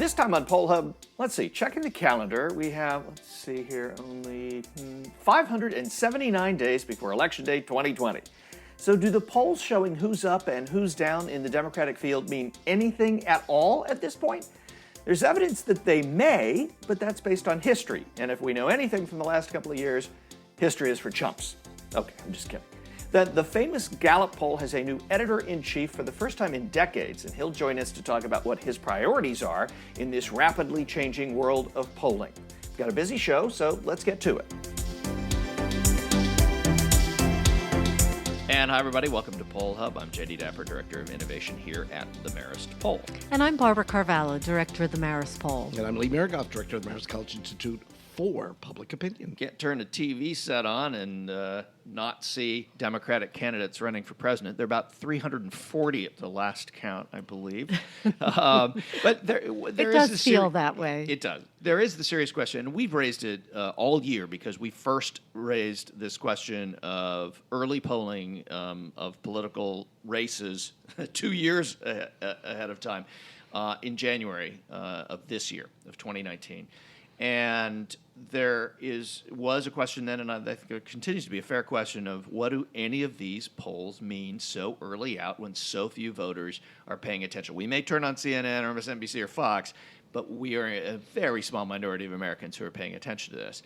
This time on Poll Hub, let's see, checking the calendar, we have, let's see here, only 579 days before Election Day 2020. So do the polls showing who's up and who's down in the Democratic field mean anything at all at this point? There's evidence that they may, but that's based on history. And if we know anything from the last couple of years, history is for chumps. Okay, I'm just kidding. The famous Gallup poll has a new editor-in-chief for the first time in decades, and he'll join us to talk about what his priorities are in this rapidly changing world of polling. We've got a busy show, so let's get to it. And hi, everybody. Welcome to Poll Hub. I'm Jay DeDapper, Director of Innovation here at the Marist Poll. And I'm Barbara Carvalho, Director of the Marist Poll. And I'm Lee Miringoff, Director of the Marist College Institute for Public Opinion. Can't turn a TV set on and not see Democratic candidates running for president. There are about 340 at the last count, I believe. But there it does feel that way. It does. There is the serious question, and we've raised it all year because we first raised this question of early polling of political races 2 years ahead of time in January of this year, of 2019. And there was a question then, and I think it continues to be a fair question of what do any of these polls mean so early out when so few voters are paying attention? We may turn on CNN or MSNBC or Fox, but we are a very small minority of Americans who are paying attention to this.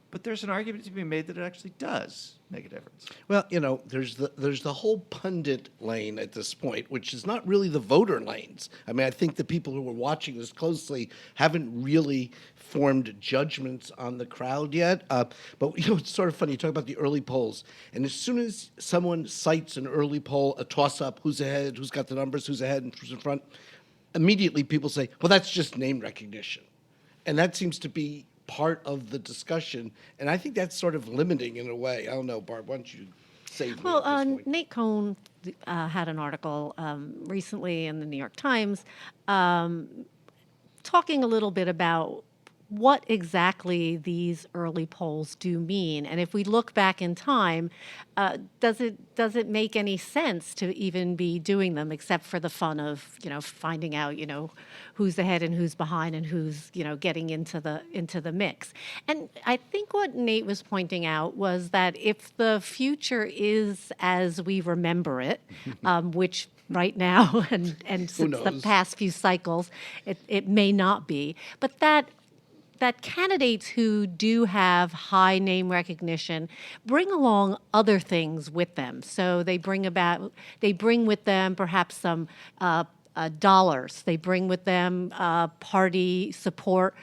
But there's an argument to be made that it actually does make a difference. Well, you know, there's the whole pundit lane at this point, which is not really the voter lanes. I mean, I think the people who are watching this closely haven't really formed judgments on the crowd yet. But, you know, it's sort of funny. You talk about the early polls, and as soon as someone cites an early poll, a toss-up, who's ahead, who's got the numbers, who's ahead and who's in front, immediately people say, well, that's just name recognition. And that seems to be part of the discussion, and I think that's sort of limiting in a way. I don't know, Barb, why don't you say more at this point? Nate Cohn had an article recently in the New York Times talking a little bit about what exactly these early polls do mean. And if we look back in time, does it make any sense to even be doing them except for the fun of, you know, finding out, you know, who's ahead and who's behind and who's, you know, getting into the mix. And I think what Nate was pointing out was that if the future is as we remember it, which right now and since the past few cycles, it may not be, but that candidates who do have high name recognition bring along other things with them. So they bring with them perhaps some dollars. They bring with them party support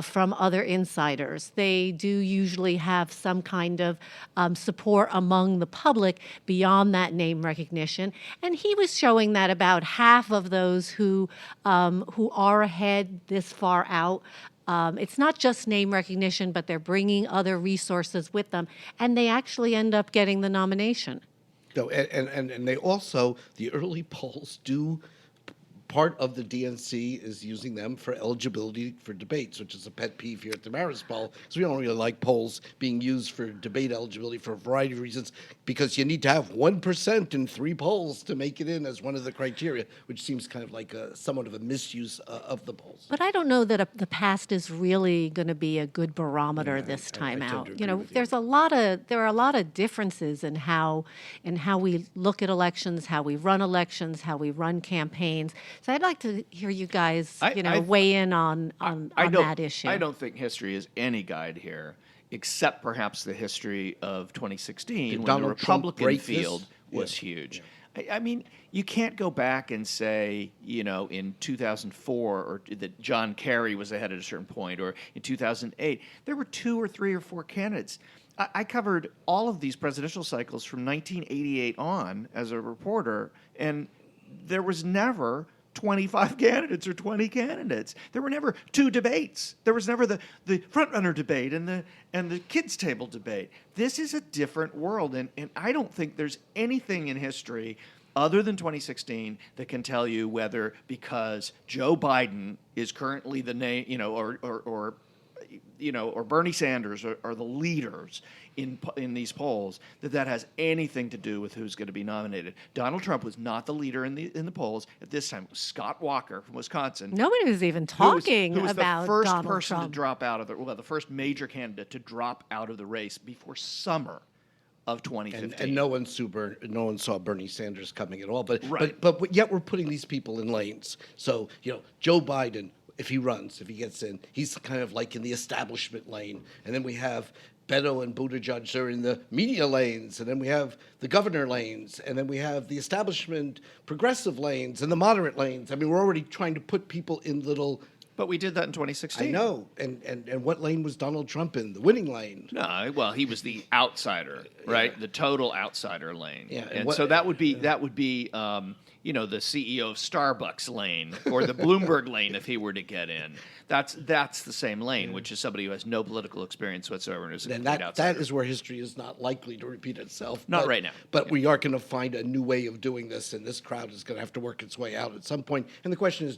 from other insiders. They do usually have some kind of support among the public beyond that name recognition. And he was showing that about half of those who are ahead this far out, it's not just name recognition, but they're bringing other resources with them, and they actually end up getting the nomination. No, and they also, the early polls do, part of the DNC is using them for eligibility for debates, which is a pet peeve here at the Marist Poll, because we don't really like polls being used for debate eligibility for a variety of reasons, because you need to have 1% in 3 polls to make it in as one of the criteria, which seems kind of like somewhat of a misuse of the polls. But I don't know that the past is really going to be a good barometer this time out. You know, there are a lot of differences in how we look at elections, how we run elections, how we run campaigns. So I'd like to hear you guys, weigh in on that issue. I don't think history is any guide here, except perhaps the history of 2016 when the Republican field was huge. Yeah. I mean, you can't go back and say, you know, in 2004 or that John Kerry was ahead at a certain point, or in 2008, there were 2 or 3 or 4 candidates. I covered all of these presidential cycles from 1988 on as a reporter, and there was never 25 candidates or 20 candidates. There were never 2 debates. There was never the front-runner debate and the kids' table debate. This is a different world, and I don't think there's anything in history other than 2016 that can tell you whether because Joe Biden is currently the name, you know, or or Bernie Sanders are the leaders in these polls, that has anything to do with who's going to be nominated. Donald Trump was not the leader in the polls at this time. It was Scott Walker from Wisconsin. Nobody was even talking who was about the first Donald person Trump. to drop out of the first major candidate to drop out of the race before summer of 2015. And no one saw Bernie Sanders coming at all. But Right. but yet we're putting these people in lanes. So Joe Biden, if he gets in, he's kind of like in the establishment lane, and then we have Beto and Buttigieg are in the media lanes, and then we have the governor lanes, and then we have the establishment progressive lanes and the moderate lanes. I mean, we're already trying to put people in little. But we did that in 2016. I know. And what lane was Donald Trump in? The winning lane. No, well, he was the outsider, right? Yeah. The total outsider lane. Yeah, and so that would be the CEO of Starbucks lane or the Bloomberg lane if he were to get in. That's the same lane, which is somebody who has no political experience whatsoever and is a complete outsider. That is where history is not likely to repeat itself. Not right now. But we are going to find a new way of doing this, and this crowd is going to have to work its way out at some point. And the question is,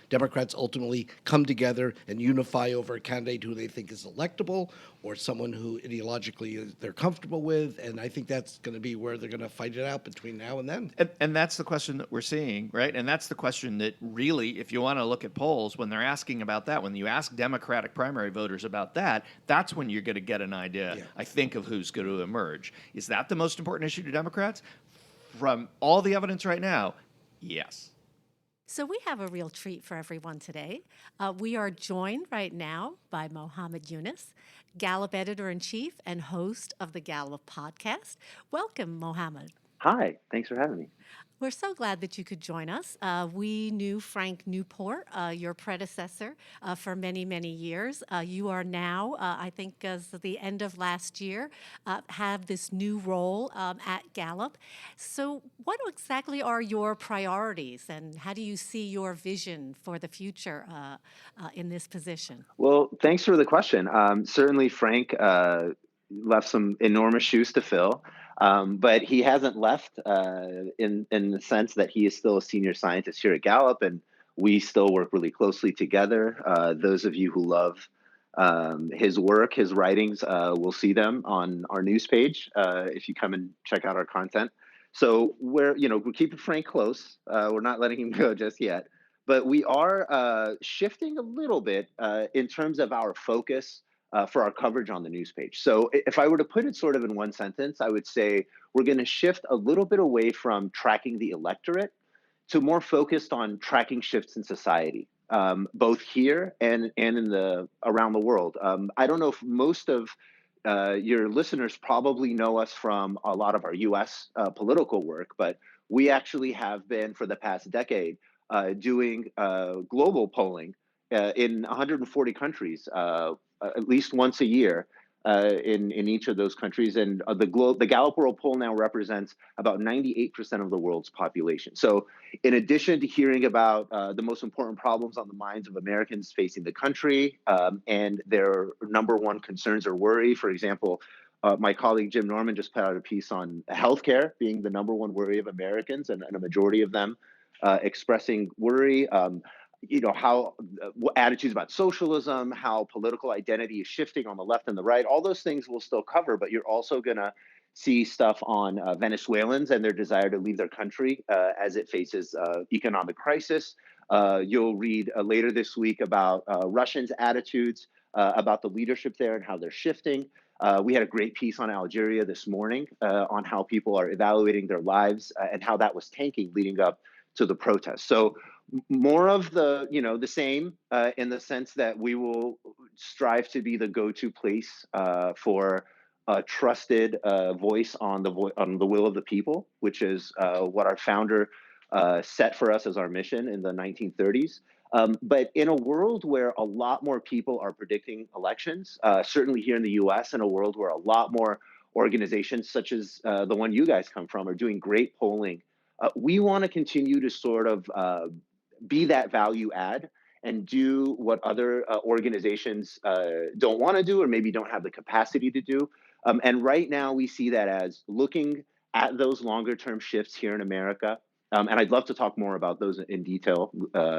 Democrats ultimately come together and unify over a candidate who they think is electable or someone who ideologically they're comfortable with? And I think that's going to be where they're going to fight it out between now and then. And that's the question that we're seeing, right? And that's the question that really, if you want to look at polls, when they're asking about that, when you ask Democratic primary voters about that, that's when you're going to get an idea, I think, of who's going to emerge. Is that the most important issue to Democrats? From all the evidence right now, yes. So we have a real treat for everyone today. We are joined right now by Mohamed Younis, Gallup editor-in-chief and host of the Gallup podcast. Welcome, Mohamed. Hi, thanks for having me. We're so glad that you could join us. We knew Frank Newport, your predecessor, for many, many years. You are now, I think as of the end of last year, have this new role at Gallup. So what exactly are your priorities, and how do you see your vision for the future in this position? Well, thanks for the question. Certainly, Frank left some enormous shoes to fill. But he hasn't left in the sense that he is still a senior scientist here at Gallup, and we still work really closely together. Those of you who love his work, his writings, will see them on our news page if you come and check out our content. So we're keeping Frank close. We're not letting him go just yet, but we are shifting a little bit in terms of our focus for our coverage on the news page. So if I were to put it sort of in one sentence, I would say we're going to shift a little bit away from tracking the electorate to more focused on tracking shifts in society, both here and in around the world. I don't know if most of your listeners probably know us from a lot of our U.S. Political work, but we actually have been for the past decade doing global polling in 140 countries. At least once a year in each of those countries. And the Gallup World Poll now represents about 98% of the world's population. So in addition to hearing about the most important problems on the minds of Americans facing the country and their number one concerns or worry, for example, my colleague Jim Norman just put out a piece on healthcare being the number one worry of Americans, and a majority of them expressing worry. How attitudes about socialism, how political identity is shifting on the left and the right, all those things we'll still cover, but you're also going to see stuff on Venezuelans and their desire to leave their country as it faces economic crisis. You'll read later this week about Russians' attitudes about the leadership there and how they're shifting. We had a great piece on Algeria this morning on how people are evaluating their lives and how that was tanking leading up to the protests. So more of the same in the sense that we will strive to be the go-to place for a trusted voice on the will of the people, which is what our founder set for us as our mission in the 1930s. But in a world where a lot more people are predicting elections, certainly here in the US, in a world where a lot more organizations such as the one you guys come from are doing great polling, we want to continue to sort of be that value add and do what other organizations don't want to do or maybe don't have the capacity to do. And right now we see that as looking at those longer term shifts here in America, And I'd love to talk more about those in detail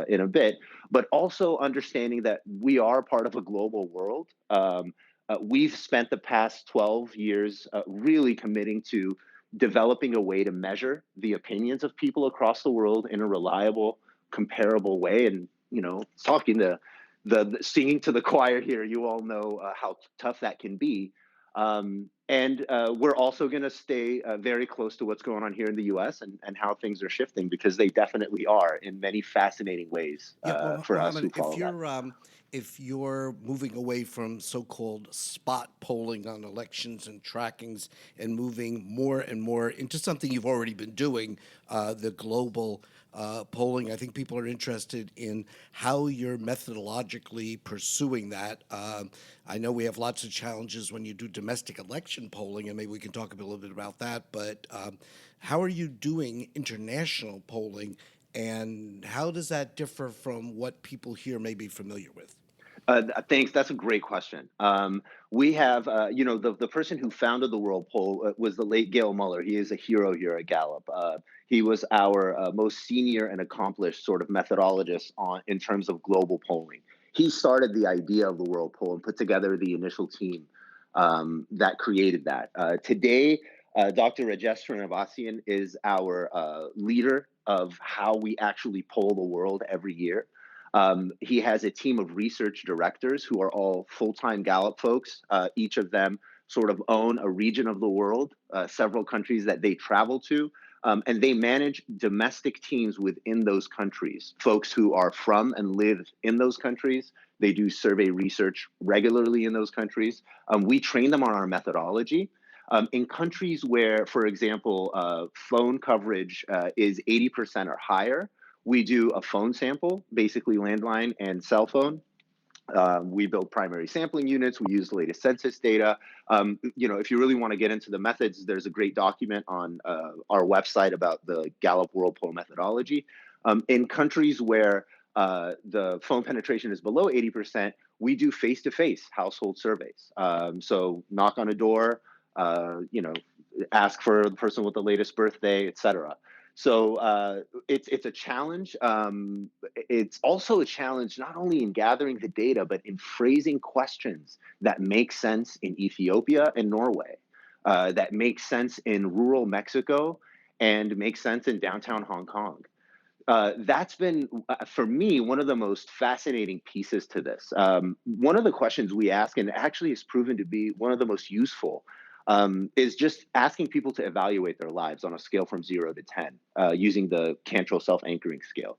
in a bit, but also understanding that we are part of a global world. We've spent the past 12 years really committing to developing a way to measure the opinions of people across the world in a reliable, comparable way. And, talking to the singing to the choir here, you all know how tough that can be. And we're also going to stay very close to what's going on here in the U.S. and how things are shifting, because they definitely are in many fascinating ways for us who follow that. If you're moving away from so-called spot polling on elections and trackings and moving more and more into something you've already been doing, the global polling, I think people are interested in how you're methodologically pursuing that. I know we have lots of challenges when you do domestic election polling, and maybe we can talk a little bit about that, but how are you doing international polling, and how does that differ from what people here may be familiar with? Thanks. That's a great question. We have, the person who founded the World Poll was the late Gail Muller. He is a hero here at Gallup. He was our most senior and accomplished sort of methodologist in terms of global polling. He started the idea of the World Poll and put together the initial team that created that. Today, Dr. Rajesh Srinivasan is our leader of how we actually poll the world every year. He has a team of research directors who are all full-time Gallup folks. Each of them sort of own a region of the world, several countries that they travel to, and they manage domestic teams within those countries, folks who are from and live in those countries. They do survey research regularly in those countries. We train them on our methodology. In countries where, for example, phone coverage is 80% or higher, we do a phone sample, basically landline and cell phone. We build primary sampling units. We use the latest census data. If you really want to get into the methods, there's a great document on our website about the Gallup World Poll methodology. In countries where the phone penetration is below 80%, we do face-to-face household surveys. So knock on a door, ask for the person with the latest birthday, et cetera. So it's a challenge. It's also a challenge not only in gathering the data, but in phrasing questions that make sense in Ethiopia and Norway, that make sense in rural Mexico, and make sense in downtown Hong Kong. That's been, for me, one of the most fascinating pieces to this. One of the questions we ask, and actually has proven to be one of the most useful, is just asking people to evaluate their lives on a scale from 0 to 10 using the Cantrell self-anchoring scale.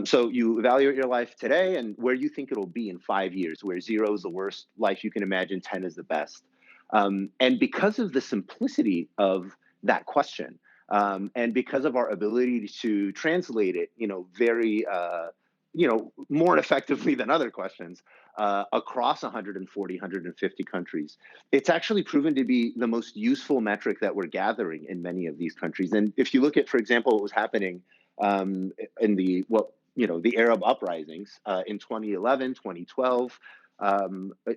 So you evaluate your life today and where you think it'll be in 5 years, where 0 is the worst life you can imagine, 10 is the best. And because of the simplicity of that question, and because of our ability to translate it, very, more effectively than other questions, across 140, 150 countries. It's actually proven to be the most useful metric that we're gathering in many of these countries. And if you look at, for example, what was happening in the Arab uprisings in 2011, 2012,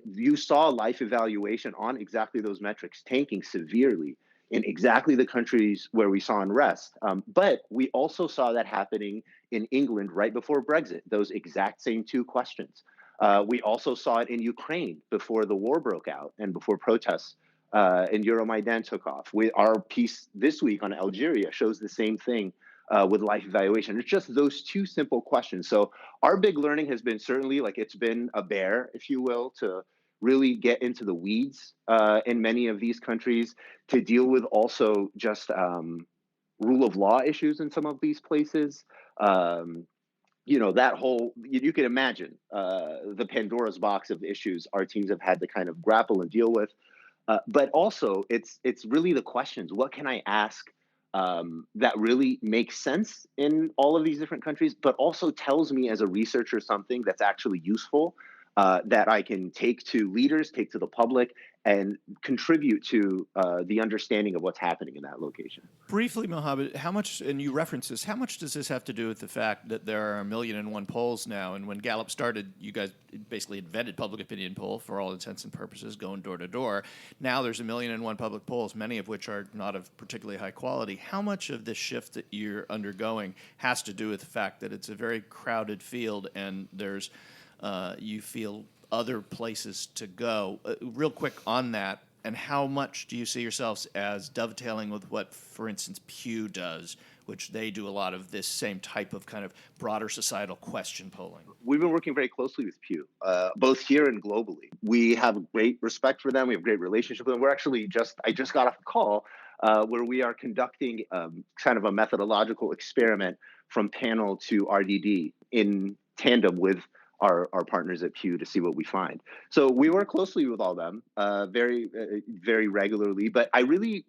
you saw life evaluation on exactly those metrics tanking severely in exactly the countries where we saw unrest. But we also saw that happening in England right before Brexit, those exact same two questions. We also saw it in Ukraine before the war broke out and before protests in Euromaidan took off. Our piece this week on Algeria shows the same thing with life evaluation. It's just those two simple questions. So our big learning has been certainly, it's been a bear, if you will, to really get into the weeds in many of these countries, to deal with also just rule of law issues in some of these places. That whole, you can imagine the Pandora's box of issues our teams have had to kind of grapple and deal with. But also, it's really the questions. What can I ask that really makes sense in all of these different countries, but also tells me as a researcher something that's actually useful, that I can take to leaders, take to the public, and contribute to the understanding of what's happening in that location. Briefly, Mohamed, how much, and you reference this, how much does this have to do with the fact that there are 1,000,001 polls now? And when Gallup started, you guys basically invented public opinion poll for all intents and purposes, going door to door. Now there's 1,000,001 public polls, many of which are not of particularly high quality. How much of this shift that you're undergoing has to do with the fact that it's a very crowded field and there's, you feel, other places to go? Real quick on that, and how much do you see yourselves as dovetailing with what, for instance, Pew does, which they do a lot of this same type of kind of broader societal question polling? We've been working very closely with Pew, both here and globally. We have great respect for them. We have a great relationship with them. We're actually I just got off a call where we are conducting kind of a methodological experiment from panel to RDD in tandem with our partners at Pew to see what we find. So we work closely with all them very regularly, but I really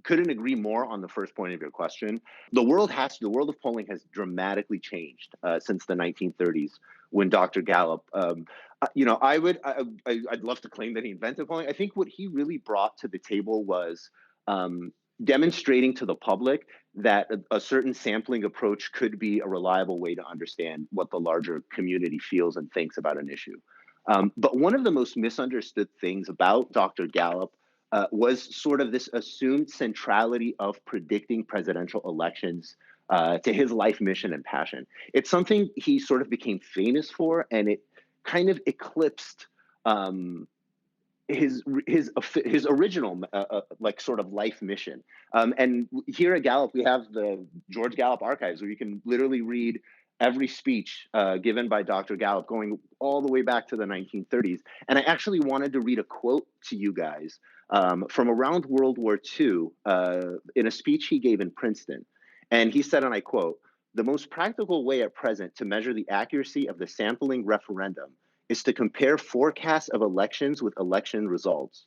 couldn't agree more on the first point of your question. The world of polling has dramatically changed since the 1930s when Dr. Gallup, I'd love to claim that he invented polling. I think what he really brought to the table was demonstrating to the public that a certain sampling approach could be a reliable way to understand what the larger community feels and thinks about an issue. But one of the most misunderstood things about Dr. Gallup was sort of this assumed centrality of predicting presidential elections to his life mission and passion. It's something he sort of became famous for, and it kind of eclipsed his original like sort of life mission. And here at Gallup, we have the George Gallup archives where you can literally read every speech given by Dr. Gallup going all the way back to the 1930s. And I actually wanted to read a quote to you guys from around World War II in a speech he gave in Princeton. And he said, and I quote, "The most practical way at present to measure the accuracy of the sampling referendum is to compare forecasts of elections with election results.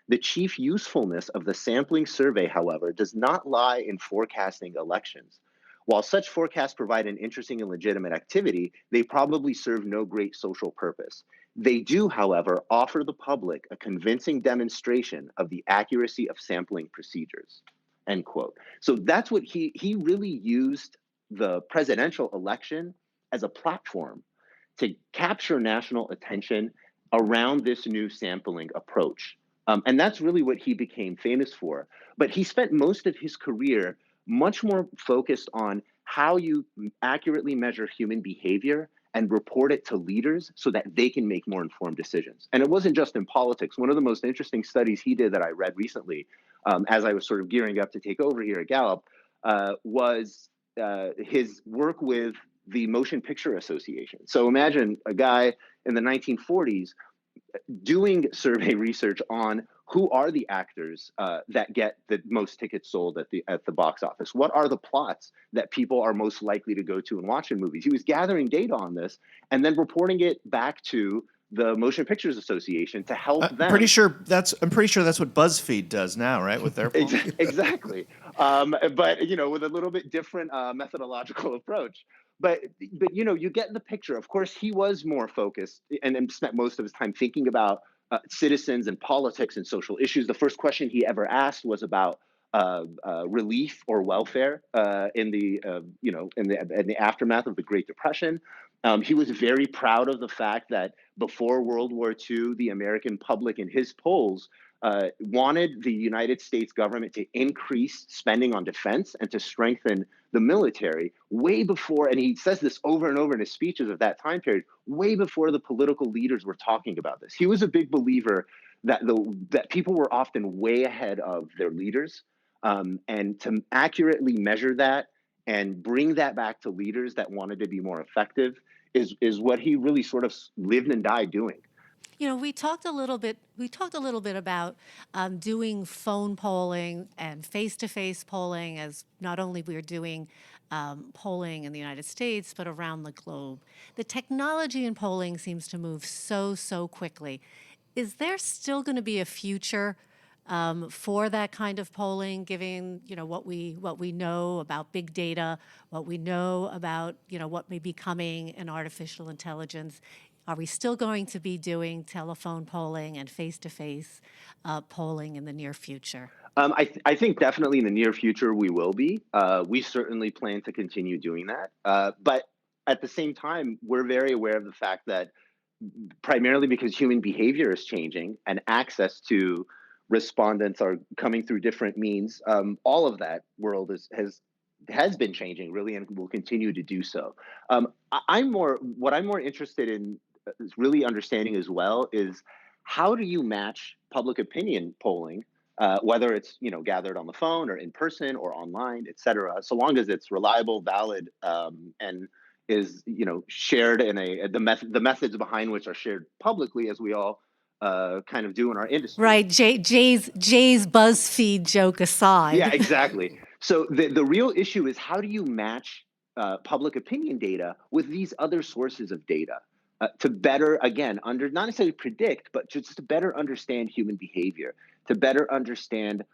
The chief usefulness of the sampling survey, however, does not lie in forecasting elections. While such forecasts provide an interesting and legitimate activity, they probably serve no great social purpose. They do, however, offer the public a convincing demonstration of the accuracy of sampling procedures." End quote. So that's what he really used the presidential election as a platform to capture national attention around this new sampling approach. And that's really what he became famous for. But he spent most of his career much more focused on how you accurately measure human behavior and report it to leaders so that they can make more informed decisions. And it wasn't just in politics. One of the most interesting studies he did that I read recently, as I was sort of gearing up to take over here at Gallup, was his work with the Motion Picture Association. So imagine a guy in the 1940s doing survey research on who are the actors that get the most tickets sold at the box office. What are the plots that people are most likely to go to and watch in movies? He was gathering data on this and then reporting it back to the Motion Pictures Association to help them. I'm pretty sure that's what BuzzFeed does now, right? With their polls. Exactly, but with a little bit different methodological approach. But you get the picture. Of course, he was more focused and spent most of his time thinking about citizens and politics and social issues. The first question he ever asked was about relief or welfare in the aftermath of the Great Depression. He was very proud of the fact that before World War II, the American public in his polls wanted the United States government to increase spending on defense and to strengthen the military way before, and he says this over and over in his speeches of that time period, way before the political leaders were talking about this. He was a big believer that people were often way ahead of their leaders, and to accurately measure that and bring that back to leaders that wanted to be more effective is what he really sort of lived and died doing. We talked a little bit about doing phone polling and face-to-face polling, as not only we're doing polling in the United States, but around the globe. The technology in polling seems to move so quickly. Is there still going to be a future for that kind of polling, given what we know about big data, what we know about what may be coming in artificial intelligence? Are we still going to be doing telephone polling and face-to-face polling in the near future? I think definitely in the near future we will be. We certainly plan to continue doing that. But at the same time, we're very aware of the fact that primarily because human behavior is changing and access to respondents are coming through different means, all of that world has been changing really and will continue to do so. What I'm more interested in is really understanding as well is how do you match public opinion polling, whether it's gathered on the phone or in person or online, et cetera, so long as it's reliable, valid, and is shared in the methods behind which are shared publicly, as we all kind of do in our industry. Right, Jay's BuzzFeed joke aside. Yeah, exactly. So the real issue is how do you match public opinion data with these other sources of data to better, again, not necessarily predict, but just to better understand human behavior, to better understand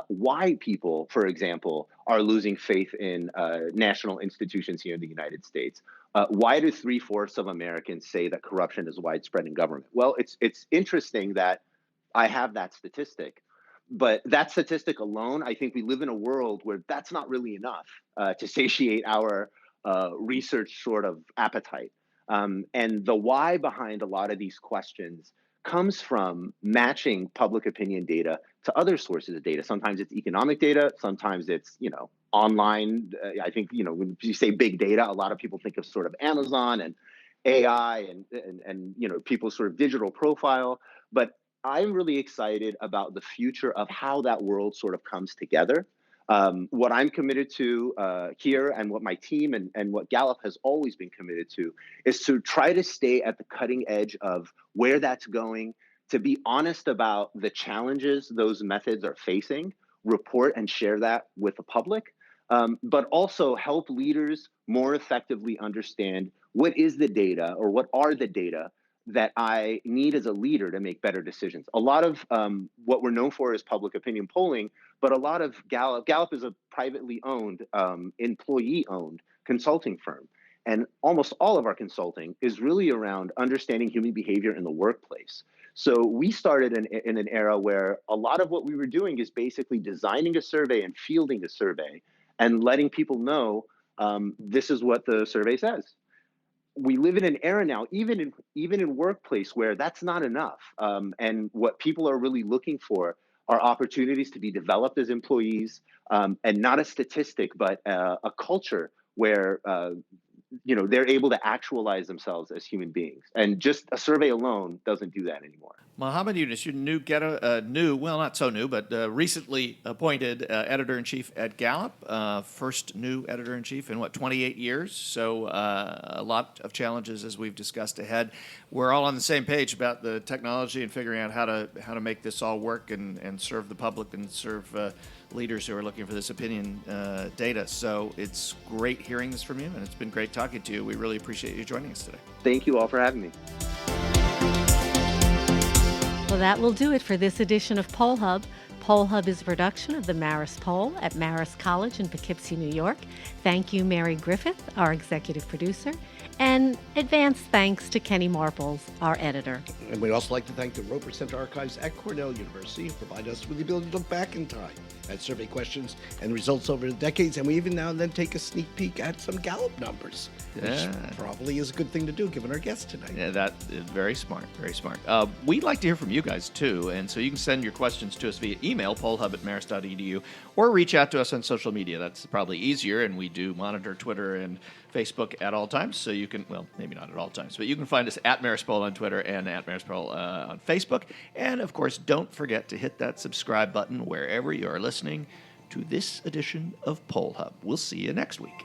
why people, for example, are losing faith in national institutions here in the United States. Why do 3/4 of Americans say that corruption is widespread in government? Well, it's interesting that I have that statistic, but that statistic alone, I think we live in a world where that's not really enough to satiate our research sort of appetite. And the why behind a lot of these questions comes from matching public opinion data to other sources of data. Sometimes it's economic data, sometimes it's online. I think when you say big data, a lot of people think of sort of Amazon and AI and people's sort of digital profile. But I'm really excited about the future of how that world sort of comes together. What I'm committed to here and what my team and what Gallup has always been committed to is to try to stay at the cutting edge of where that's going, to be honest about the challenges those methods are facing, report and share that with the public, but also help leaders more effectively understand what is the data or what are the data that I need as a leader to make better decisions. A lot of what we're known for is public opinion polling, but a lot of Gallup is a privately owned, employee-owned consulting firm. And almost all of our consulting is really around understanding human behavior in the workplace. So we started in an era where a lot of what we were doing is basically designing a survey and fielding a survey and letting people know this is what the survey says. We live in an era now, even in workplace, where that's not enough. And what people are really looking for are opportunities to be developed as employees, and not a statistic, but a culture where they're able to actualize themselves as human beings. And just a survey alone doesn't do that anymore. Mohamed Younis, you're well, not so new, but recently appointed editor-in-chief at Gallup, first new editor-in-chief in 28 years. So a lot of challenges, as we've discussed ahead. We're all on the same page about the technology and figuring out how to make this all work and serve the public and serve leaders who are looking for this opinion data. So it's great hearing this from you, and it's been great talking to you. We really appreciate you joining us today. Thank you all for having me. Well, that will do it for this edition of Poll Hub. Poll Hub is a production of the Marist Poll at Marist College in Poughkeepsie, New York. Thank you, Mary Griffith, our executive producer, and advance thanks to Kenny Marples, our editor. And we'd also like to thank the Roper Center Archives at Cornell University, who provide us with the ability to look back in time at survey questions and results over the decades, and we even now and then take a sneak peek at some Gallup numbers, which probably is a good thing to do given our guest tonight. Yeah, that is very smart, very smart. We'd like to hear from you guys too, and so you can send your questions to us via email, pollhub@marist.edu, or reach out to us on social media. That's probably easier, and we do monitor Twitter and Facebook at all times, so you can, well, maybe not at all times, but you can find us at Marist Poll on Twitter and at Marist Poll on Facebook. And, of course, don't forget to hit that subscribe button wherever you are listening to this edition of Poll Hub. We'll see you next week.